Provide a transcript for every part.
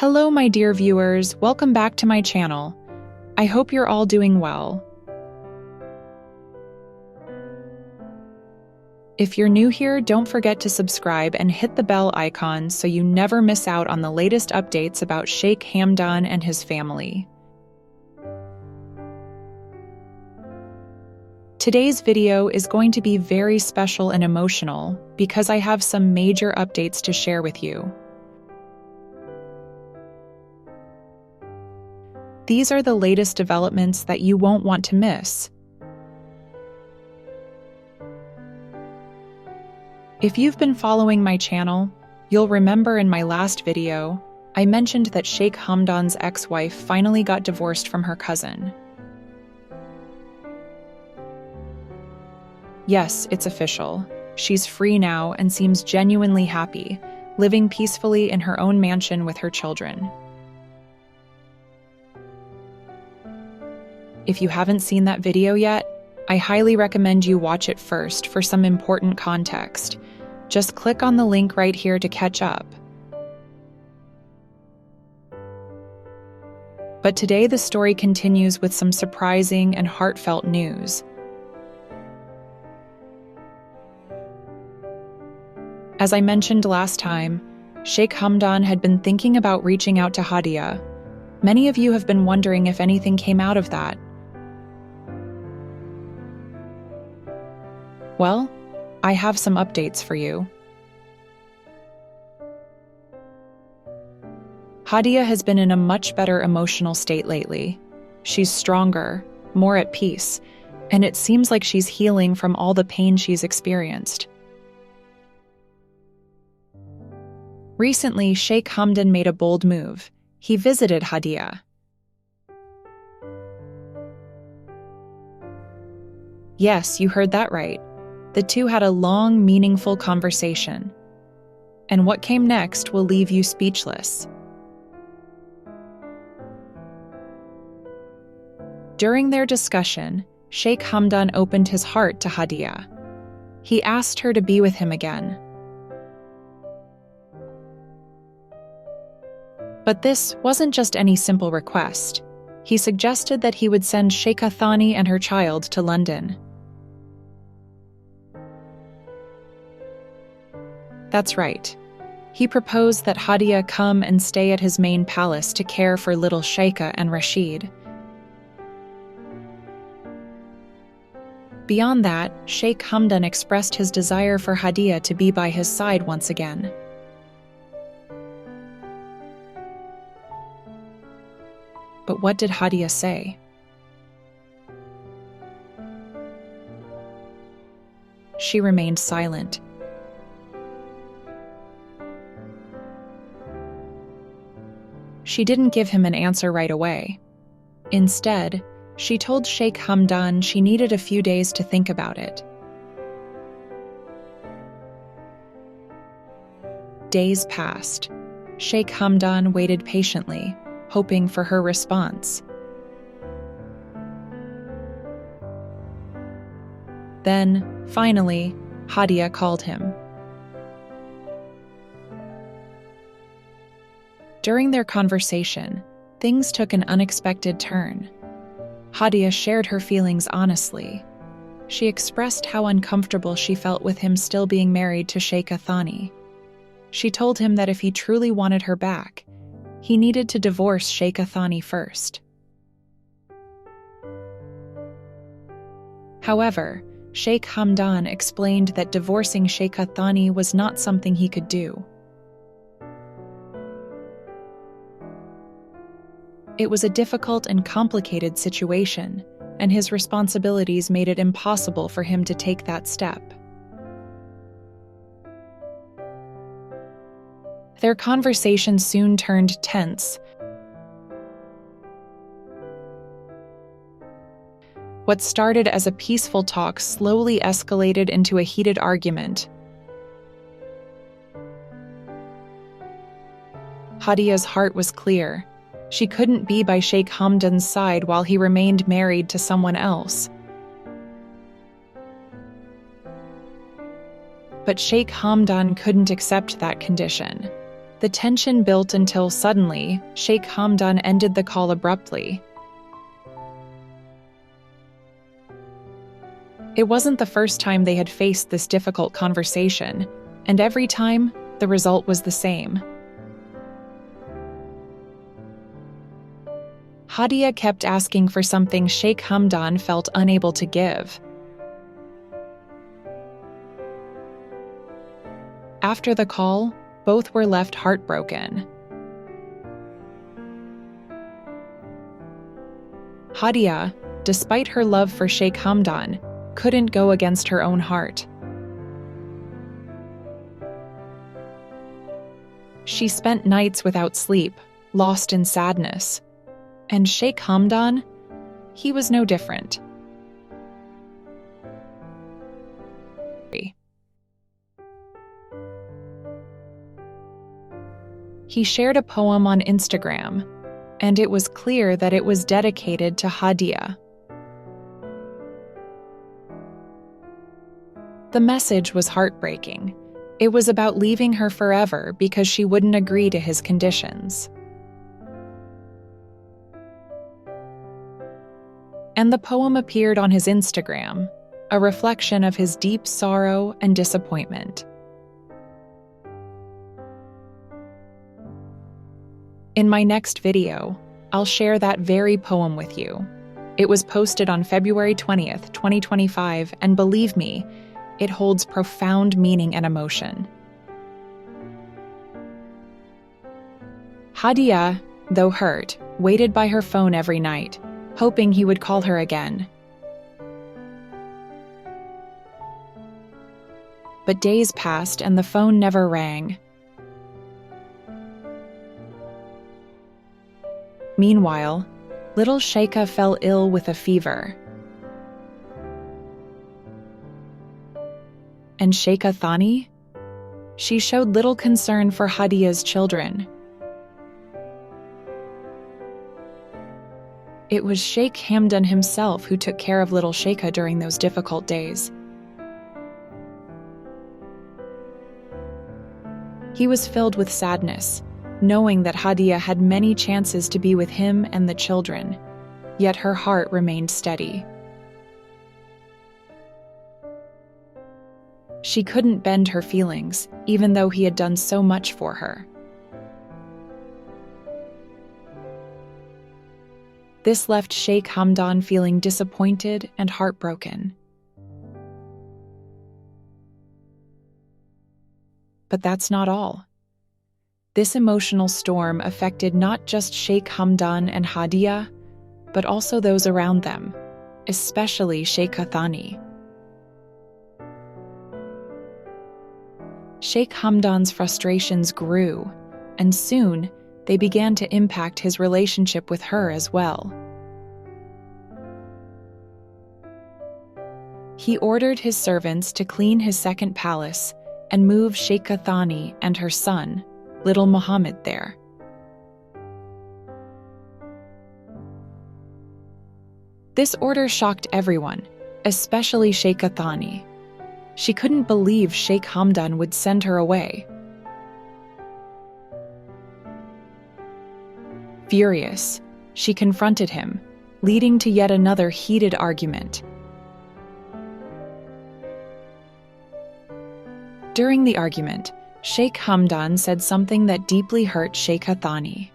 Hello, my dear viewers. Welcome back to my channel. I hope you're all doing well. If you're new here, don't forget to subscribe and hit the bell icon so you never miss out on the latest updates about Sheikh Hamdan and his family. Today's video is going to be very special and emotional because I have some major updates to share with you. These are the latest developments that you won't want to miss. If you've been following my channel, you'll remember in my last video, I mentioned that Sheikh Hamdan's ex-wife finally got divorced from her cousin. Yes, it's official. She's free now and seems genuinely happy, living peacefully in her own mansion with her children. If you haven't seen that video yet, I highly recommend you watch it first for some important context. Just click on the link right here to catch up. But today the story continues with some surprising and heartfelt news. As I mentioned last time, Sheikh Hamdan had been thinking about reaching out to Hadia. Many of you have been wondering if anything came out of that. Well, I have some updates for you. Hadia has been in a much better emotional state lately. She's stronger, more at peace, and it seems like she's healing from all the pain she's experienced. Recently, Sheikh Hamdan made a bold move. He visited Hadia. Yes, you heard that right. The two had a long, meaningful conversation. And what came next will leave you speechless. During their discussion, Sheikh Hamdan opened his heart to Hadia. He asked her to be with him again. But this wasn't just any simple request. He suggested that he would send Sheikh Kathani and her child to London. That's right. He proposed that Hadia come and stay at his main palace to care for little Sheikha and Rashid. Beyond that, Sheikh Hamdan expressed his desire for Hadia to be by his side once again. But what did Hadia say? She remained silent. She didn't give him an answer right away. Instead, she told Sheikh Hamdan she needed a few days to think about it. Days passed. Sheikh Hamdan waited patiently, hoping for her response. Then, finally, Hadia called him. During their conversation, things took an unexpected turn. Hadia shared her feelings honestly. She expressed how uncomfortable she felt with him still being married to Sheikh Kathani. She told him that if he truly wanted her back, he needed to divorce Sheikh Kathani first. However, Sheikh Hamdan explained that divorcing Sheikh Kathani was not something he could do. It was a difficult and complicated situation, and his responsibilities made it impossible for him to take that step. Their conversation soon turned tense. What started as a peaceful talk slowly escalated into a heated argument. Hadia's heart was clear. She couldn't be by Sheikh Hamdan's side while he remained married to someone else. But Sheikh Hamdan couldn't accept that condition. The tension built until suddenly, Sheikh Hamdan ended the call abruptly. It wasn't the first time they had faced this difficult conversation, and every time, the result was the same. Hadia kept asking for something Sheikh Hamdan felt unable to give. After the call, both were left heartbroken. Hadia, despite her love for Sheikh Hamdan, couldn't go against her own heart. She spent nights without sleep, lost in sadness. And Sheikh Hamdan, he was no different. He shared a poem on Instagram, and it was clear that it was dedicated to Hadia. The message was heartbreaking. It was about leaving her forever because she wouldn't agree to his conditions. And the poem appeared on his Instagram, a reflection of his deep sorrow and disappointment. In my next video, I'll share that very poem with you. It was posted on February 20th, 2025, and believe me, it holds profound meaning and emotion. Hadia, though hurt, waited by her phone every night, hoping he would call her again. But days passed and the phone never rang. Meanwhile, little Sheikha fell ill with a fever. And Sheikh Kathani? She showed little concern for Hadia's children. It was Sheikh Hamdan himself who took care of little Sheikha during those difficult days. He was filled with sadness, knowing that Hadia had many chances to be with him and the children, yet her heart remained steady. She couldn't bend her feelings, even though he had done so much for her. This left Sheikh Hamdan feeling disappointed and heartbroken. But that's not all. This emotional storm affected not just Sheikh Hamdan and Hadia, but also those around them, especially Sheikh Kathani. Sheikh Hamdan's frustrations grew, and soon they began to impact his relationship with her as well. He ordered his servants to clean his second palace and move Sheikh Kathani and her son, little Muhammad, there. This order shocked everyone, especially Sheikh Kathani. She couldn't believe Sheikh Hamdan would send her away. Furious, she confronted him, leading to yet another heated argument. During the argument, Sheikh Hamdan said something that deeply hurt Sheikh Kathani.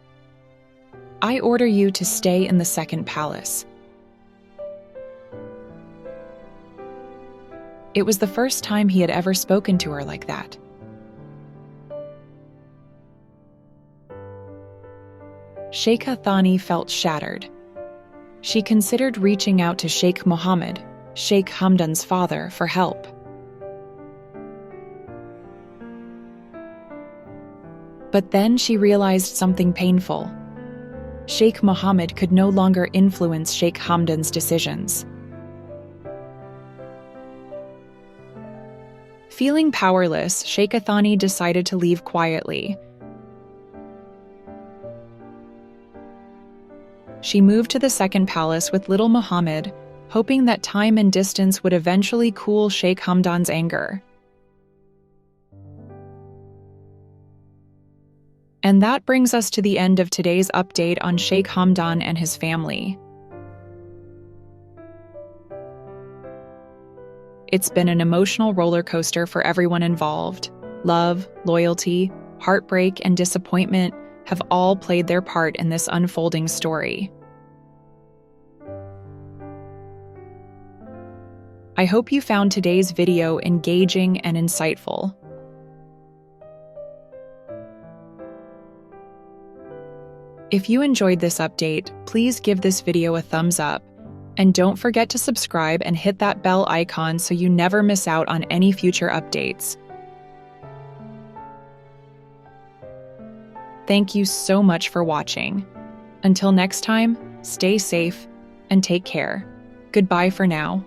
"I order you to stay in the second palace." It was the first time he had ever spoken to her like that. Sheikh Kathani felt shattered. She considered reaching out to Sheikh Muhammad, Sheikh Hamdan's father, for help. But then she realized something painful. Sheikh Muhammad could no longer influence Sheikh Hamdan's decisions. Feeling powerless, Sheikh Kathani decided to leave quietly. She moved to the second palace with little Muhammad, hoping that time and distance would eventually cool Sheikh Hamdan's anger. And that brings us to the end of today's update on Sheikh Hamdan and his family. It's been an emotional roller coaster for everyone involved. Love, loyalty, heartbreak, and disappointment have all played their part in this unfolding story. I hope you found today's video engaging and insightful. If you enjoyed this update, please give this video a thumbs up. And don't forget to subscribe and hit that bell icon so you never miss out on any future updates. Thank you so much for watching. Until next time, stay safe and take care. Goodbye for now.